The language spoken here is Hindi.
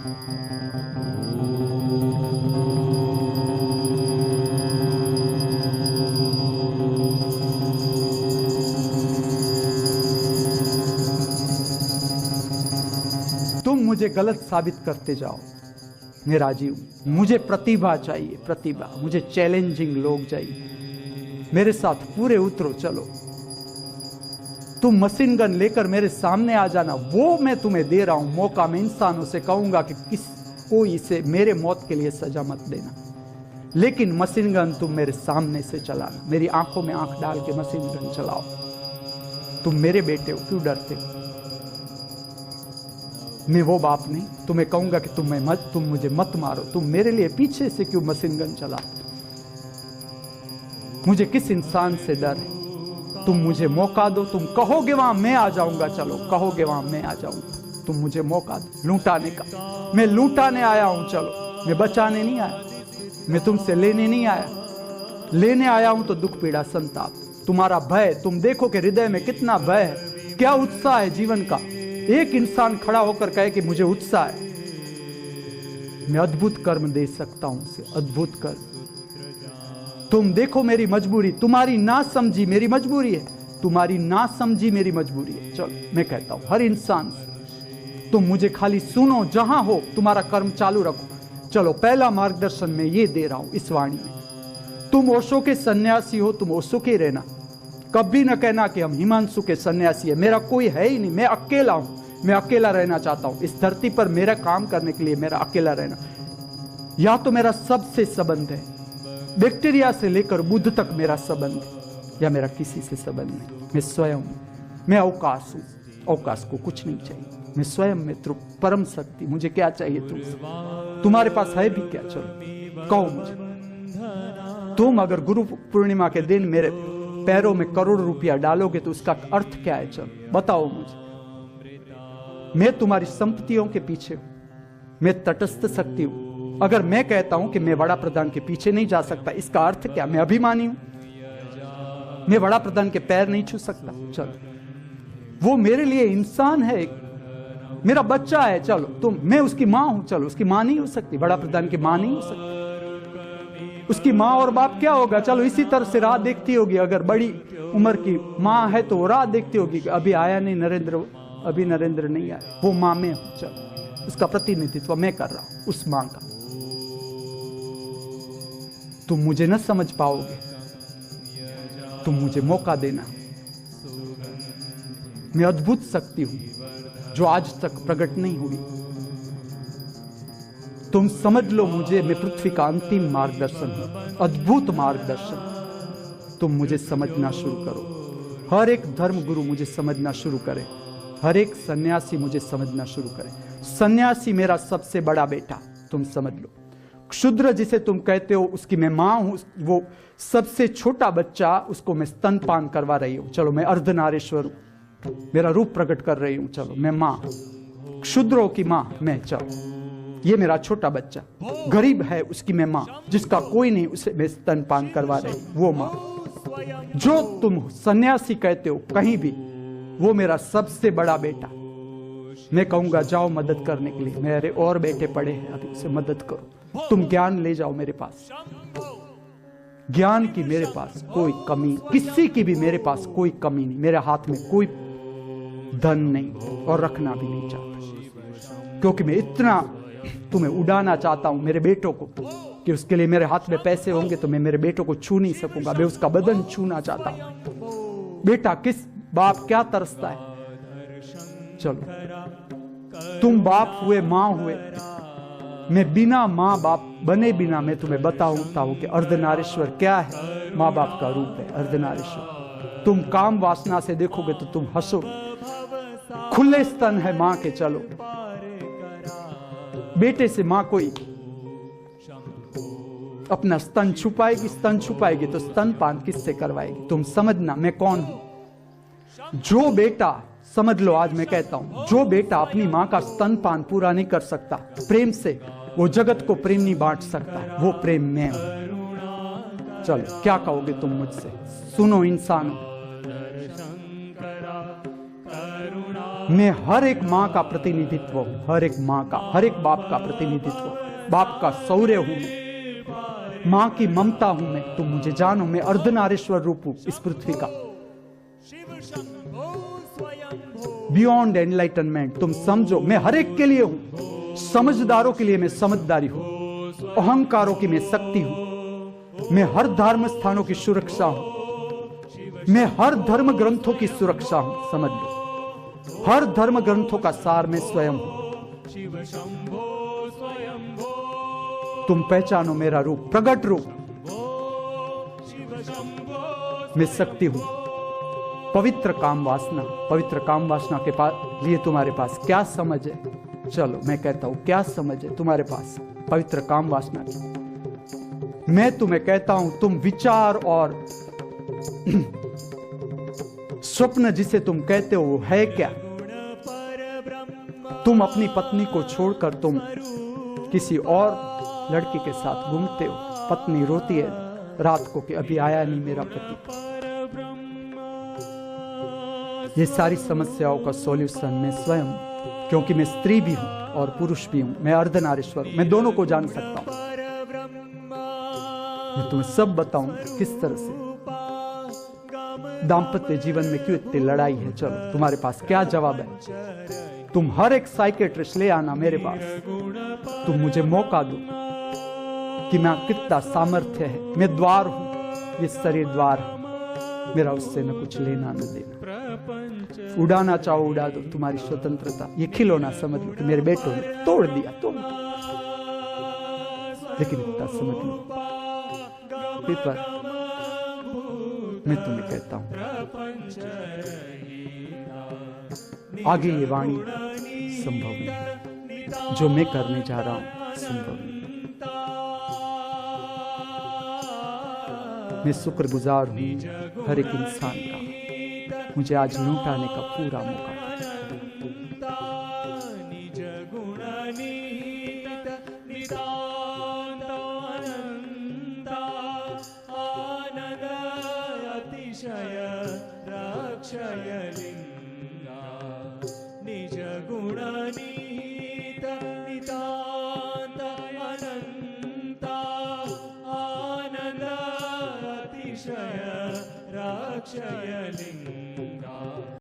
तुम मुझे गलत साबित करते जाओ, मैं राजी हूं। मुझे प्रतिभा चाहिए, प्रतिभा। मुझे चैलेंजिंग लोग चाहिए, मेरे साथ पूरे उतरो, चलो। तुम मशीन गन लेकर मेरे सामने आ जाना, वो मैं तुम्हें दे रहा हूं मौका। मैं इंसानों से कहूंगा कि कोई इसे मेरे मौत के लिए सजा मत देना, लेकिन मशीन गन तुम मेरे सामने से चलाना। मेरी आंखों में आंख डाल के मशीन गन चलाओ। तुम मेरे बेटे हो, क्यों डरते हो? मैं वो बाप नहीं, तुम्हें कहूंगा कि तुम मुझे मत मारो। तुम मेरे लिए पीछे से क्यों मशीन गन चला? मुझे किस इंसान से डर है? तुम मुझे मौका दो, तुम कहोगे वहां मैं आ जाऊंगा, चलो कहोगे वहां मैं आ जाऊंगा। तुम मुझे मौका दो लूटाने का। मैं लूटाने आया हूं, चलो। मैं बचाने नहीं आया, मैं तुमसे लेने नहीं आया। लेने आया हूं तो दुख पीड़ा संताप, तुम्हारा भय। तुम देखो कि हृदय में कितना भय है, क्या उत्साह है जीवन का। एक इंसान खड़ा होकर कहे कि मुझे उत्साह है, मैं अद्भुत कर्म दे सकता हूं उसे, अद्भुत कर्म। तुम देखो मेरी मजबूरी, तुम्हारी ना समझी मेरी मजबूरी है, तुम्हारी ना समझी मेरी मजबूरी है। चलो मैं कहता हूं हर इंसान से, तुम मुझे खाली सुनो, जहां हो तुम्हारा कर्म चालू रखो। चलो पहला मार्गदर्शन मैं ये दे रहा हूं इस वाणी में। तुम ओशो के सन्यासी हो, तुम ओशो के रहना। कभी न कहना कि हम हिमांशु के सन्यासी है। मेरा कोई है ही नहीं, मैं अकेला हूं। मैं अकेला रहना चाहता हूं इस धरती पर। मेरा काम करने के लिए मेरा अकेला रहना, या तो मेरा सबसे संबंध है, बैक्टीरिया से लेकर बुद्ध तक मेरा संबंध है, या मेरा किसी से संबंध नहीं। मैं स्वयं हूं, मैं अवकाश हूं। अवकाश को कुछ नहीं चाहिए, मैं स्वयं में परम शक्ति। मुझे क्या चाहिए तुमसे? तुम्हारे पास है भी क्या? चलो कहो मुझे। तुम अगर गुरु पूर्णिमा के दिन मेरे पैरों में करोड़ रुपया डालोगे तो उसका अर्थ क्या है? चलो बताओ मुझे। मैं तुम्हारी संपत्तियों के पीछे हूं, मैं तटस्थ शक्ति हूं। अगर मैं कहता हूं कि मैं वड़ा प्रधान के पीछे नहीं जा सकता, इसका अर्थ क्या? मैं अभिमानी हूं, मैं वड़ा प्रधान के पैर नहीं छू सकता। चलो वो मेरे लिए इंसान है, मेरा बच्चा है। चलो मैं उसकी मां हूं, चलो उसकी मां नहीं हो सकती, वड़ा प्रधान की मां नहीं हो सकती। उसकी माँ और बाप क्या होगा? चलो इसी तरह से राह देखती होगी। अगर बड़ी उम्र की माँ है तो वो राह देखती होगी कि अभी आया नहीं नरेंद्र, अभी नरेंद्र नहीं आया, वो माँ में हूं। चलो उसका प्रतिनिधित्व मैं कर रहा हूं, उस माँ का। तुम मुझे न समझ पाओगे, तुम मुझे मौका देना। मैं अद्भुत शक्ति हूं जो आज तक प्रकट नहीं हुई। तुम समझ लो मुझे, मैं पृथ्वी का अंतिम मार्गदर्शन हूं, अद्भुत मार्गदर्शन। तुम मुझे समझना शुरू करो। हर एक धर्म गुरु मुझे समझना शुरू करे, हर एक सन्यासी मुझे समझना शुरू करे। सन्यासी मेरा सबसे बड़ा बेटा, तुम समझ लो। क्षुद्र जिसे तुम कहते हो उसकी मैं मां हूं, वो सबसे छोटा बच्चा, उसको मैं स्तनपान करवा रही हूं। चलो मैं अर्धनारीश्वर हूं, मेरा रूप प्रकट कर रही हूं। चलो मैं मां, क्षुद्रों की मां मैं। चलो ये मेरा छोटा बच्चा गरीब है, उसकी मैं मां, जिसका कोई नहीं उसे मैं स्तनपान करवा रही, वो मां। जो तुम सन्यासी कहते हो कहीं भी, वो मेरा सबसे बड़ा बेटा। मैं कहूंगा जाओ मदद करने के लिए, मेरे और बेटे पड़े हैं, अभी उसे मदद करो। तुम ज्ञान ले जाओ मेरे पास, ज्ञान की मेरे पास कोई कमी, किसी की भी मेरे पास कोई कमी नहीं। मेरे हाथ में कोई धन नहीं और रखना भी नहीं चाहता, क्योंकि मैं इतना तुम्हें उड़ाना चाहता हूं मेरे बेटों को, कि उसके लिए मेरे हाथ में पैसे होंगे तो मैं मेरे बेटों को छू नहीं सकूंगा। मैं उसका बदन छूना चाहता हूं। बेटा किस बाप क्या तरसता है? चलो तुम बाप हुए, मां हुए, मैं बिना मां बाप बने बिना मैं तुम्हें बताता हूं कि अर्धनारीश्वर क्या है। मां बाप का रूप है अर्धनारीश्वर। तुम काम वासना से देखोगे तो तुम हंसोगे। खुले स्तन है मां के। चलो बेटे से मां कोई अपना स्तन छुपाएगी तो स्तनपान किससे करवाएगी? तुम समझना मैं कौन हूं। जो बेटा, समझ लो आज मैं कहता हूं, जो बेटा अपनी मां का स्तनपान पूरा नहीं कर सकता प्रेम से, वो जगत को प्रेम नहीं बांट सकता। वो प्रेम मैं हूं। चलो क्या कहोगे तुम मुझसे? सुनो इंसानों, मैं हर एक माँ का प्रतिनिधित्व हूं, हर एक माँ का, हर एक बाप का प्रतिनिधित्व, बाप का शौर्य हूं मैं, माँ की ममता हूं मैं। तुम मुझे जानो, मैं अर्धनारीश्वर रूप हूं इस पृथ्वी का। बियॉन्ड एनलाइटनमेंट, तुम समझो, मैं हर एक के लिए हूं। समझदारों के लिए मैं समझदारी हूं, अहंकारों की मैं शक्ति हूं। मैं हर धर्म स्थानों की सुरक्षा हूं, मैं हर धर्म ग्रंथों की सुरक्षा हूं। समझ लो, हर धर्म ग्रंथों का सार मैं स्वयं हूं। तुम पहचानो मेरा रूप, प्रगट रूप। मैं शक्ति हूं। पवित्र काम वासना, पवित्र काम वासना के लिए तुम्हारे पास क्या समझ है? चलो मैं कहता हूं, क्या समझ है तुम्हारे पास पवित्र काम वासना की? मैं तुम्हें कहता हूं, तुम विचार और स्वप्न जिसे तुम कहते हो वो है क्या? तुम अपनी पत्नी को छोड़कर तुम किसी और लड़की के साथ घूमते हो। पत्नी रोती है रात को कि अभी आया नहीं मेरा पति। ये सारी समस्याओं का सॉल्यूशन मैं स्वयं, क्योंकि मैं स्त्री भी हूं और पुरुष भी हूं, मैं अर्धनारीश्वर हूं, मैं दोनों को जान सकता हूं। मैं तुम्हें सब बताऊं किस तरह से दाम्पत्य जीवन में क्यों इतनी लड़ाई है। चलो तुम्हारे पास क्या जवाब है? तुम हर एक साइकेट्रिस्ट ले आना मेरे पास। तुम मुझे मौका दो कि मैं कितना सामर्थ्य है। मैं द्वार हूं, ये शरीर द्वार है, मेरा उससे न कुछ लेना न देना। उड़ाना चाहो उड़ा दो, तुम्हारी स्वतंत्रता। ये खिलौना समझ लो कि मेरे बेटों ने तोड़ दिया, तोड़ दो, लेकिन इतना समझ लो पर मैं तुम्हें कहता हूं, आगे ये वाणी संभव नहीं, जो मैं करने जा रहा हूं संभव नहीं। मैं शुक्रगुजार हूं हर एक इंसान का, मुझे आज लौटाने का पूरा मौका। निज गुणानीत नितांत अनंता आनंद अतिशय राक्षय लिंगा।